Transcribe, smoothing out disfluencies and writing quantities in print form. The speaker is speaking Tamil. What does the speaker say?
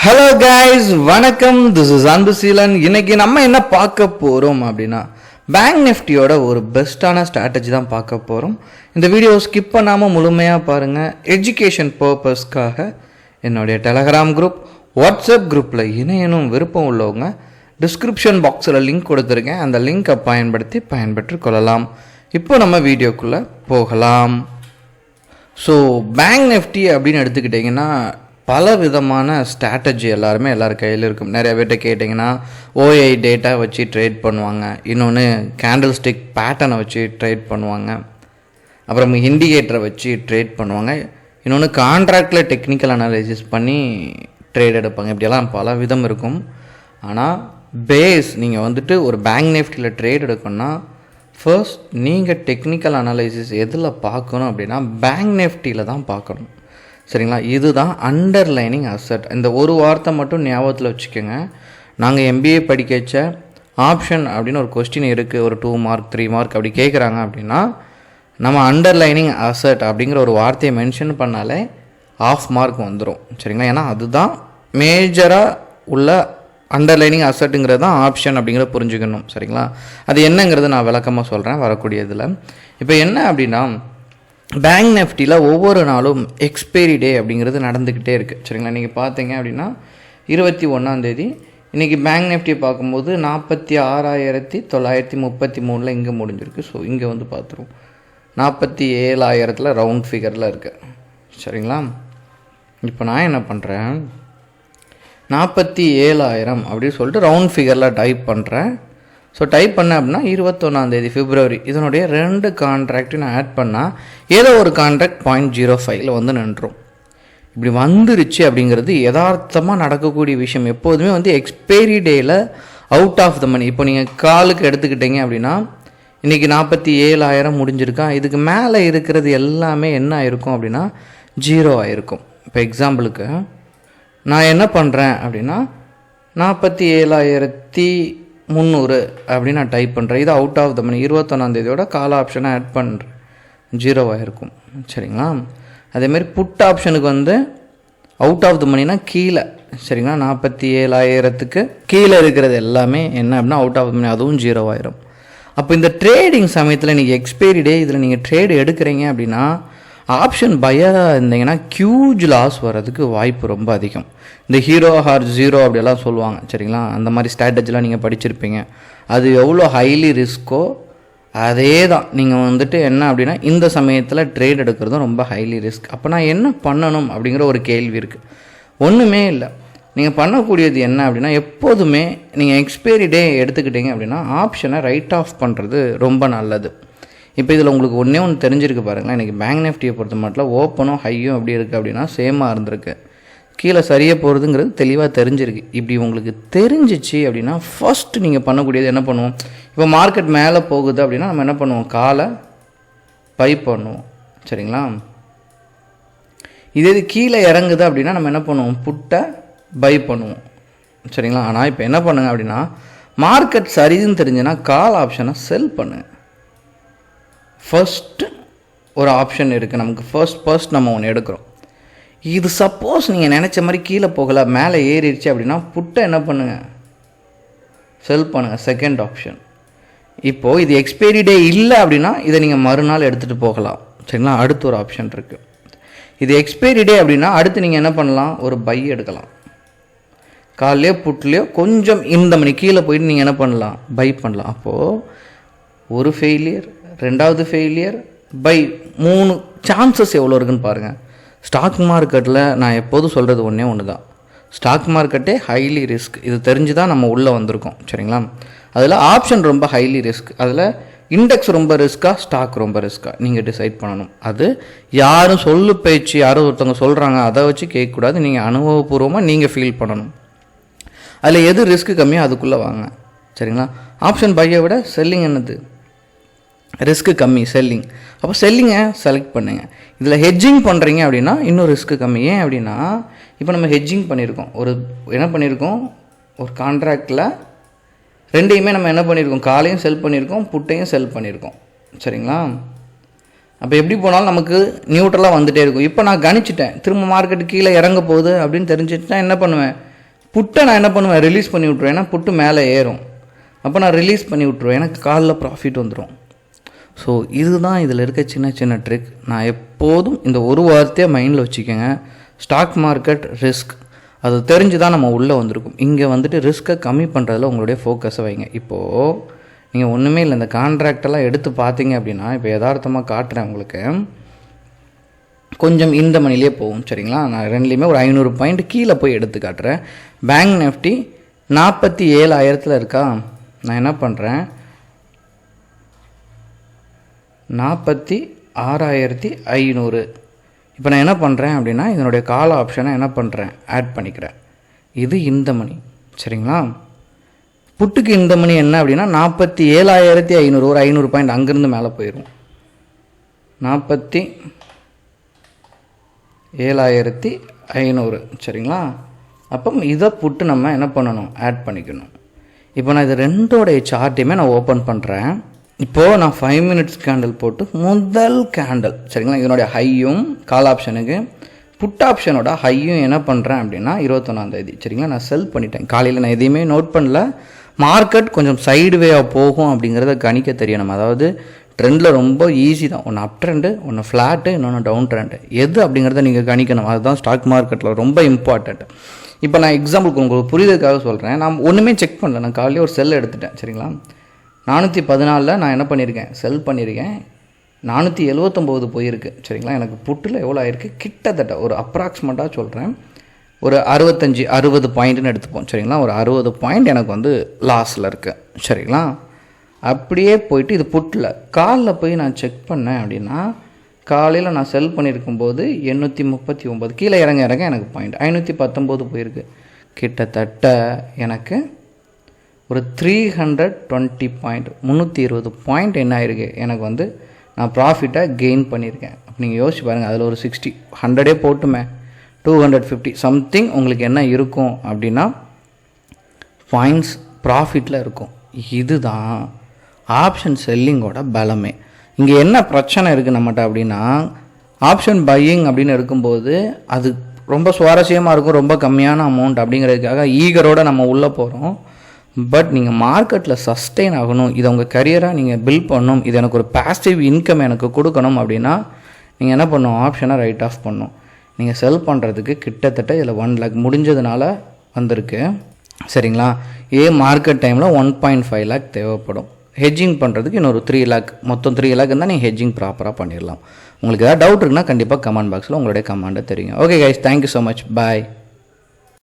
ஹலோ கைஸ், வணக்கம். This is Anbuseelan. இன்னைக்கு நம்ம என்ன பார்க்க போகிறோம் அப்படின்னா பேங்க் நிஃப்டியோட ஒரு பெஸ்ட்டான ஸ்ட்ராட்டஜி தான் பார்க்க போகிறோம். இந்த வீடியோ ஸ்கிப் பண்ணாமல் முழுமையாக பாருங்கள். எஜுகேஷன் பர்பஸ்க்காக என்னுடைய டெலகிராம் குரூப், வாட்ஸ்அப் குரூப்பில் இணையனும் விருப்பம் உள்ளவங்க டிஸ்கிரிப்ஷன் பாக்ஸில் லிங்க் கொடுத்துருக்கேன். அந்த லிங்கை பயன்பெற்று கொள்ளலாம். இப்போ நம்ம வீடியோக்குள்ளே போகலாம். ஸோ பேங்க் நிஃப்டி அப்படின்னு எடுத்துக்கிட்டிங்கன்னா பல விதமான ஸ்ட்ராட்டஜி எல்லார் கையில் இருக்கும். நிறைய பேர்கிட்ட கேட்டிங்கன்னா ஓஐ டேட்டா வச்சு ட்ரேட் பண்ணுவாங்க, இன்னொன்று கேண்டில் ஸ்டிக் பேட்டர்னை வச்சு ட்ரேட் பண்ணுவாங்க, அப்புறம் இண்டிகேட்டரை வச்சு ட்ரேட் பண்ணுவாங்க, இன்னொன்று கான்ட்ராக்டில் டெக்னிக்கல் அனாலிசிஸ் பண்ணி ட்ரேட் எடுப்பாங்க. இப்படியெல்லாம் பல விதம் இருக்கும். ஆனால் நீங்கள் ஒரு பேங்க் நிஃப்டியில் ட்ரேட் எடுக்கணும்னா ஃபர்ஸ்ட் நீங்கள் டெக்னிக்கல் அனாலிசிஸ் எதில் பார்க்கணும் அப்படின்னா பேங்க் நிஃப்டியில் தான் பார்க்கணும். சரிங்களா? இதுதான் அண்டர்லைனிங் அசட். இந்த ஒரு வார்த்தை மட்டும் ஞாபகத்தில் வச்சுக்கோங்க. நாங்கள் எம்பிஏ படிக்க வச்ச ஆப்ஷன் அப்படின்னு ஒரு கொஸ்டின் இருக்குது, ஒரு 2 மார்க் 3 மார்க் அப்படி கேட்குறாங்க அப்படின்னா நம்ம அண்டர்லைனிங் அசட் அப்படிங்கிற ஒரு வார்த்தையை மென்ஷன் பண்ணாலே ½ மார்க் வந்துடும். சரிங்களா? ஏன்னா அதுதான் மேஜராக உள்ள அண்டர்லைனிங் அசட்டுங்கிறது தான் ஆப்ஷன் அப்படிங்கிறத புரிஞ்சுக்கணும். சரிங்களா? அது என்னங்கிறது நான் விளக்கமாக சொல்கிறேன் வரக்கூடியதில். இப்போ என்ன அப்படின்னா பேங்க் நிஃப்டியில் ஒவ்வொரு நாளும் எக்ஸ்பைரி டே அப்படிங்கிறது நடந்துக்கிட்டே இருக்குது. சரிங்களா? நீங்கள் பார்த்தீங்க அப்படின்னா 21 இன்றைக்கி பேங்க் நிஃப்டியை பார்க்கும்போது 46,933 இங்கே முடிஞ்சிருக்கு. ஸோ இங்கே பார்த்துருவோம் 47,000 ரவுண்ட் ஃபிகரில் இருக்குது. சரிங்களா? இப்போ நான் என்ன பண்ணுறேன், 47,000 அப்படின்னு சொல்லிட்டு ரவுண்ட் ஃபிகரில் டைப் பண்ணுறேன். ஸோ டைப் பண்ணேன் அப்படின்னா 21 பிப்ரவரி இதனுடைய 2 கான்ட்ராக்ட் நான் ஆட் பண்ணால் ஏதோ ஒரு கான்ட்ராக்ட் 0.05 நின்றும். இப்படி வந்துருச்சு அப்படிங்கிறது யதார்த்தமாக நடக்கக்கூடிய விஷயம். எப்போதுமே எக்ஸ்பைரி டேயில் அவுட் ஆஃப் த மணி. இப்போ நீங்கள் காலுக்கு எடுத்துக்கிட்டீங்க அப்படின்னா இன்றைக்கி 47,000 முடிஞ்சிருக்கா, இதுக்கு மேலே இருக்கிறது எல்லாமே என்ன ஆயிருக்கும் அப்படின்னா 0 ஆயிருக்கும். இப்போ எக்ஸாம்பிளுக்கு நான் என்ன பண்ணுறேன் அப்படின்னா 47,300 அப்படின்னு நான் டைப் பண்ணுறேன். இது அவுட் ஆஃப் த மணி 21 கால் ஆப்ஷனை ஆட் பண்ணுறேன், 0 ஆகிருக்கும். சரிங்களா? அதேமாரி புட் ஆப்ஷனுக்கு அவுட் ஆஃப் த மணினா கீழே. சரிங்களா? 47,000க்கு கீழே இருக்கிறது எல்லாமே என்ன அப்படின்னா அவுட் ஆஃப் த மணி, அதுவும் 0 ஆயிரும். அப்போ இந்த ட்ரேடிங் சமயத்தில் நீங்கள் எக்ஸ்பைரி டே இதில் நீங்கள் ட்ரேடு எடுக்கிறீங்க அப்படின்னா ஆப்ஷன் பையராக இருந்தீங்கன்னா ஹியூஜ் லாஸ் வர்றதுக்கு வாய்ப்பு ரொம்ப அதிகம். இந்த ஹீரோ ஹார் ஜீரோ அப்படியெல்லாம் சொல்லுவாங்க. சரிங்களா? அந்த மாதிரி ஸ்ட்ராட்டஜிலாம் நீங்கள் படிச்சிருப்பீங்க. அது எவ்வளோ ஹைலி ரிஸ்க்கோ அதே தான் நீங்கள் என்ன அப்படின்னா இந்த சமயத்தில் ட்ரேட் எடுக்கிறதும் ரொம்ப ஹைலி ரிஸ்க். அப்போ நான் என்ன பண்ணணும் அப்படிங்கிற ஒரு கேள்வி இருக்குது. ஒன்றுமே இல்லை. நீங்கள் பண்ணக்கூடியது என்ன அப்படின்னா எப்போதுமே நீங்கள் எக்ஸ்பைரி டே எடுத்துக்கிட்டீங்க அப்படின்னா ஆப்ஷனை ரைட் ஆஃப் பண்ணுறது ரொம்ப நல்லது. இப்போ இதில் உங்களுக்கு ஒன்றே தெரிஞ்சிருக்கு பாருங்களேன். இன்றைக்கி பேங்க் நிஃப்டியை பொறுத்த மட்டும் ஓப்பனும் ஹையும் எப்படி இருக்குது அப்படின்னா சேமாக இருந்திருக்கு. கீழே சரியாக போகிறதுங்கிறது தெளிவாக தெரிஞ்சிருக்கு. இப்படி உங்களுக்கு தெரிஞ்சிச்சு அப்படின்னா ஃபர்ஸ்ட் நீங்கள் பண்ணக்கூடியது என்ன பண்ணுவோம், இப்போ மார்க்கெட் மேலே போகுது அப்படின்னா நம்ம என்ன பண்ணுவோம், காலை பை பண்ணுவோம். சரிங்களா? இது கீழே இறங்குது அப்படின்னா நம்ம என்ன பண்ணுவோம், புட்டை பை பண்ணுவோம். சரிங்களா? ஆனால் இப்போ என்ன பண்ணுங்க அப்படின்னா மார்க்கெட் சரிதுன்னு தெரிஞ்சுன்னா கால் ஆப்ஷனை செல் பண்ணுங்க. ஃபர்ஸ்ட்டு ஒரு ஆப்ஷன் இருக்குது நமக்கு. ஃபர்ஸ்ட் நம்ம ஒன்று எடுக்கிறோம். இது சப்போஸ் நீங்கள் நினச்ச மாதிரி கீழே போகலை, மேலே ஏறிடுச்சு அப்படின்னா புட்டை என்ன பண்ணுங்கள், செல் பண்ணுங்கள். Second option. இப்போது இது எக்ஸ்பைரி டே இல்லை அப்படின்னா இதை நீங்கள் மறுநாள் எடுத்துகிட்டு போகலாம். சரிங்களா? அடுத்து ஒரு ஆப்ஷன் இருக்குது. இது எக்ஸ்பைரி டே அப்படின்னா அடுத்து நீங்கள் என்ன பண்ணலாம், ஒரு பை எடுக்கலாம். காலையோ புட்லேயோ கொஞ்சம் இந்த மணி கீழே போயிட்டு நீங்கள் என்ன பண்ணலாம், பை பண்ணலாம். அப்போது ஒரு ஃபெயிலியர், 2வது ஃபெயிலியர், பை, 3 சான்சஸ் எவ்வளோ இருக்குன்னு பாருங்கள். ஸ்டாக் மார்க்கெட்டில் நான் எப்போதும் சொல்கிறது ஒன்று தான், ஸ்டாக் மார்க்கெட்டே ஹைலி ரிஸ்க். இது தெரிஞ்சு தான் நம்ம உள்ளே வந்திருக்கோம். சரிங்களா? அதில் ஆப்ஷன் ரொம்ப ஹைலி ரிஸ்க். அதில் இண்டெக்ஸ் ரொம்ப ரிஸ்க்காக, ஸ்டாக் ரொம்ப ரிஸ்க்காக நீங்கள் டிசைட் பண்ணணும். அது யாரும் சொல்லு பேச்சு யாரும் ஒருத்தவங்க சொல்கிறாங்க அதை வச்சு கேட்கக்கூடாது. நீங்கள் அனுபவபூர்வமாக நீங்கள் ஃபீல் பண்ணணும். அதில் எது ரிஸ்க்கு கம்மியோ அதுக்குள்ளே வாங்க. சரிங்களா? ஆப்ஷன் பையை விட செல்லிங் என்னது, ரிஸ்க்கு கம்மி, செல்லிங். அப்போ செல்லிங்கை செலக்ட் பண்ணுங்கள். இதில் ஹெட்ஜிங் பண்ணுறீங்க அப்படின்னா இன்னும் ரிஸ்க்கு கம்மி. ஏன் அப்படின்னா இப்போ நம்ம ஹெட்ஜிங் பண்ணியிருக்கோம். என்ன பண்ணியிருக்கோம், ஒரு கான்ட்ராக்டில் 2யுமே நம்ம என்ன பண்ணியிருக்கோம், காலையும் செல் பண்ணியிருக்கோம், புட்டையும் செல் பண்ணியிருக்கோம். சரிங்களா? அப்போ எப்படி போனாலும் நமக்கு நியூட்ரலாக வந்துகிட்டே இருக்கும். இப்போ நான் கணிச்சிட்டேன் திரும்ப மார்க்கெட்டு கீழே இறங்க போகுது அப்படின்னு தெரிஞ்சுட்டா என்ன பண்ணுவேன், புட்டை நான் என்ன பண்ணுவேன், ரிலீஸ் பண்ணி விட்ருவேன். ஏன்னா புட்டு மேலே ஏறும். அப்போ நான் ரிலீஸ் பண்ணி விட்ருவேன், எனக்கு காலில் ப்ராஃபிட் வந்துடும். ஸோ இதுதான் இதில் இருக்க சின்ன சின்ன ட்ரிக். நான் எப்போதும் இந்த ஒரு வார்த்தையை மைண்டில் வச்சுக்கோங்க. ஸ்டாக் மார்க்கெட் ரிஸ்க், அது தெரிஞ்சு தான் நம்ம உள்ளே வந்திருக்கோம். இங்கே வந்துட்டு ரிஸ்க்கை கம்மி பண்ணுறதுல உங்களுடைய ஃபோக்கஸை வைங்க. இப்போது நீங்கள் ஒன்றுமே இல்லை, இந்த கான்ட்ராக்டெல்லாம் எடுத்து பார்த்தீங்க அப்படின்னா, இப்போ யதார்த்தமாக காட்டுறேன் உங்களுக்கு. கொஞ்சம் இந்த மணிலே போகும், சரிங்களா? நான் ரெண்டுலேயுமே ஒரு 500 பாயிண்ட் கீழே போய் எடுத்து காட்டுறேன். பேங்க் நிஃப்டி 47,000 இருக்கா? நான் என்ன பண்ணுறேன், 46,500. இப்போ நான் என்ன பண்ணுறேன் அப்படின்னா, இதனுடைய கால ஆப்ஷனை என்ன பண்ணுறேன், ஆட் பண்ணிக்கிறேன். இது இந்த மணி, சரிங்களா? புட்டுக்கு இந்த மணி என்ன அப்படின்னா 47,500, ஒரு 500 பாயிண்ட் அங்கேருந்து மேலே போயிடும். 47,500, சரிங்களா? அப்போ இதை புட்டு நம்ம என்ன பண்ணணும், ஆட் பண்ணிக்கணும். இப்போ நான் இது ரெண்டோடைய சார்ட்டையுமே நான் ஓப்பன் பண்ணுறேன். இப்போது நான் 5 மினிட்ஸ் கேண்டில் போட்டு முதல் கேண்டில், சரிங்களா, இதனுடைய ஹையும் கால் ஆப்ஷனுக்கு புட் ஆப்ஷனோட ஹையும் என்ன பண்ணுறேன் அப்படின்னா 21ஆம் தேதி, சரிங்களா, நான் செல் பண்ணிட்டேன். காலையில் நான் எதையுமே நோட் பண்ணல. மார்க்கெட் கொஞ்சம் சைடு வேவாக போகும் அப்படிங்கிறத கணிக்க தெரியணும். அதாவது ட்ரெண்டில் ரொம்ப ஈஸி தான். ஒன்று அப் ட்ரெண்டு, ஒன்று ஃப்ளாட்டு, இன்னொன்று டவுன் ட்ரெண்டு. எது அப்படிங்கிறத நீங்கள் கணிக்கணும். அதுதான் ஸ்டாக் மார்க்கெட்டில் ரொம்ப இம்பார்ட்டண்ட். இப்போ நான் எக்ஸாம்பிளுக்கு உங்களுக்கு புரியுதுக்காக சொல்கிறேன். நான் ஒன்றுமே செக் பண்ணல. நான் காலையில் ஒரு செல் எடுத்துட்டேன், சரிங்களா? 414 நான் என்ன பண்ணியிருக்கேன், செல் பண்ணியிருக்கேன். 479 போயிருக்கு, சரிங்களா? எனக்கு புட்டில் எவ்வளோ ஆயிருக்கு, கிட்டத்தட்ட ஒரு அப்ராக்சிமேட்டாக சொல்கிறேன், ஒரு 65-60 பாயிண்ட்டுன்னு எடுத்துப்போம், சரிங்களா? ஒரு 60 பாயிண்ட் எனக்கு வந்து லாஸில் இருக்குது, சரிங்களா? அப்படியே போயிட்டு இது புட்டில் காலில் போய் நான் செக் பண்ணேன் அப்படின்னா, காலையில் நான் செல் பண்ணியிருக்கும்போது 839, கீழே இறங்க எனக்கு பாயிண்ட் 519 போயிருக்கு. கிட்டத்தட்ட எனக்கு ஒரு 320 பாயிண்ட், 320 பாயிண்ட் என்ன ஆயிருக்கு, எனக்கு வந்து நான் ப்ராஃபிட்டை கெயின் பண்ணியிருக்கேன். அப்போ நீங்கள் யோசிச்சு பாருங்கள், அதில் ஒரு 60, 100 போட்டுமே 250 சம்திங் உங்களுக்கு என்ன இருக்கும் அப்படின்னா பாயிண்ட்ஸ் ப்ராஃபிட்டில் இருக்கும். இதுதான் ஆப்ஷன் செல்லிங்கோட பலமே. இங்கே என்ன பிரச்சனை இருக்குது நம்மகிட்ட அப்படின்னா, ஆப்ஷன் பையிங் அப்படின்னு இருக்கும்போது அது ரொம்ப சுவாரஸ்யமாக இருக்கும், ரொம்ப கம்மியான அமௌண்ட் அப்படிங்கிறதுக்காக ஈகரோடு நம்ம உள்ளே போகிறோம். பட் நீங்கள் மார்க்கெட்டில் சஸ்டெயின் ஆகணும், இதை உங்கள் கரியராக நீங்கள் பில்ட் பண்ணணும், இது எனக்கு ஒரு பாசிட்டிவ் இன்கம் எனக்கு கொடுக்கணும் அப்படின்னா நீங்கள் என்ன பண்ணணும், ஆப்ஷனை ரைட் ஆஃப் பண்ணணும். நீங்கள் செல் பண்ணுறதுக்கு கிட்டத்தட்ட இதில் 1 lakh முடிஞ்சதுனால வந்திருக்கு, சரிங்களா? மார்க்கெட் டைமில் 1.5 lakh தேவைப்படும். ஹெட்ஜிங் பண்ணுறதுக்கு இன்னொரு 3 lakh, மொத்தம் 3 lakh இருந்தால் நீங்கள் ஹெட்ஜிங் ப்ராப்பராக பண்ணிடலாம். உங்களுக்கு ஏதாவது டவுட் இருக்குன்னா கண்டிப்பாக கமெண்ட் பாக்ஸில் உங்களுடைய கமெண்ட்டை தெரியும். Okay guys, thank you so much, பாய்.